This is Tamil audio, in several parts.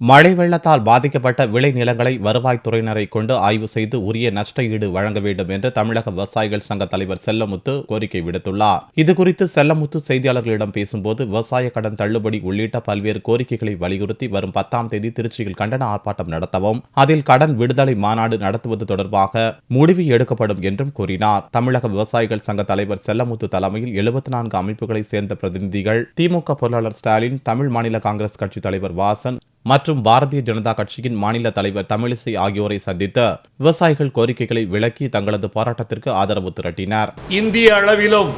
மழை வெள்ளத்தால் பாதிக்கப்பட்ட விளைநிலங்களை வருவாய்த்துறையினரை கொண்டு ஆய்வு செய்து உரிய நஷ்ட ஈடு வழங்க வேண்டும் என்று தமிழக விவசாயிகள் சங்க தலைவர் செல்லமுத்து கோரிக்கை விடுத்துள்ளார். இதுகுறித்து செல்லமுத்து செய்தியாளர்களிடம் பேசும்போது விவசாய கடன் தள்ளுபடி உள்ளிட்ட பல்வேறு கோரிக்கைகளை வலியுறுத்தி வரும் 10ஆம் தேதி திருச்சியில் கண்டன ஆர்ப்பாட்டம் நடத்தவும், அதில் கடன் விடுதலை மாநாடு நடத்துவது தொடர்பாக முடிவு எடுக்கப்படும் என்றும் கூறினார். தமிழக விவசாயிகள் சங்க தலைவர் செல்லமுத்து தலைமையில் 74 அமைப்புகளை சேர்ந்த பிரதிநிதிகள், திமுக பொருளாளர் ஸ்டாலின், தமிழ் மாநில காங்கிரஸ் கட்சி தலைவர் வாசன் மற்றும் பாரதிய ஜனதா கட்சியின் மாநில தலைவர் தமிழிசை ஆகியோரை சந்தித்து விவசாயிகள் கோரிக்கைகளை விளக்கி தங்களது போராட்டத்திற்கு ஆதரவு திரட்டினர். இந்திய அளவிலும்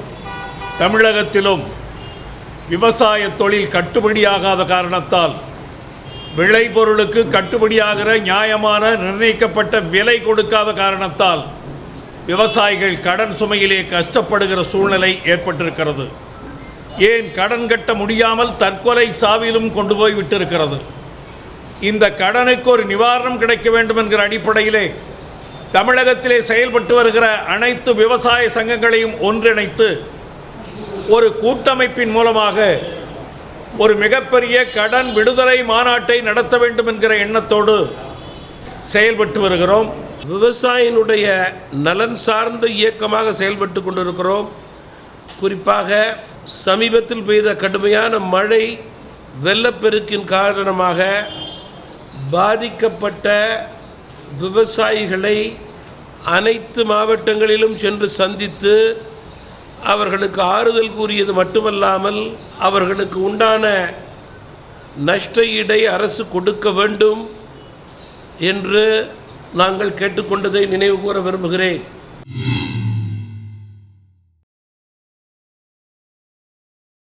தமிழகத்திலும் விவசாய தொழில் கட்டுப்படியாகாத காரணத்தால் விளைபொருளுக்கு கட்டுப்படியாகிற நியாயமான நிர்ணயிக்கப்பட்ட விலை கொடுக்காத காரணத்தால் விவசாயிகள் கடன் சுமையிலே கஷ்டப்படுகிற சூழ்நிலை ஏற்பட்டிருக்கிறது. ஏன் கடன் கட்ட முடியாமல் தற்கொலை சாவிலும் கொண்டு போய் விட்டிருக்கிறது. இந்த கடனுக்கு ஒரு நிவாரணம் கிடைக்க வேண்டும் என்கிற அடிப்படையிலே தமிழகத்திலே செயல்பட்டு வருகிற அனைத்து விவசாய சங்கங்களையும் ஒன்றிணைத்து ஒரு கூட்டமைப்பின் மூலமாக ஒரு மிகப்பெரிய கடன் விடுதலை மாநாட்டை நடத்த வேண்டும் என்கிற எண்ணத்தோடு செயல்பட்டு வருகிறோம். விவசாயினுடைய நலன் சார்ந்த இயக்கமாக செயல்பட்டு கொண்டிருக்கிறோம். குறிப்பாக சமீபத்தில் பெய்த கடுமையான மழை வெள்ளப்பெருக்கின் காரணமாக பாதிக்கப்பட்ட விவசாயிகளை அனைத்து மாவட்டங்களிலும் சென்று சந்தித்து அவர்களுக்கு ஆறுதல் கூறியது மட்டுமல்லாமல் அவர்களுக்கு உண்டான நஷ்ட ஈடை அரசு கொடுக்க வேண்டும் என்று நாங்கள் கேட்டுக்கொண்டதை நினைவு கூற விரும்புகிறேன்.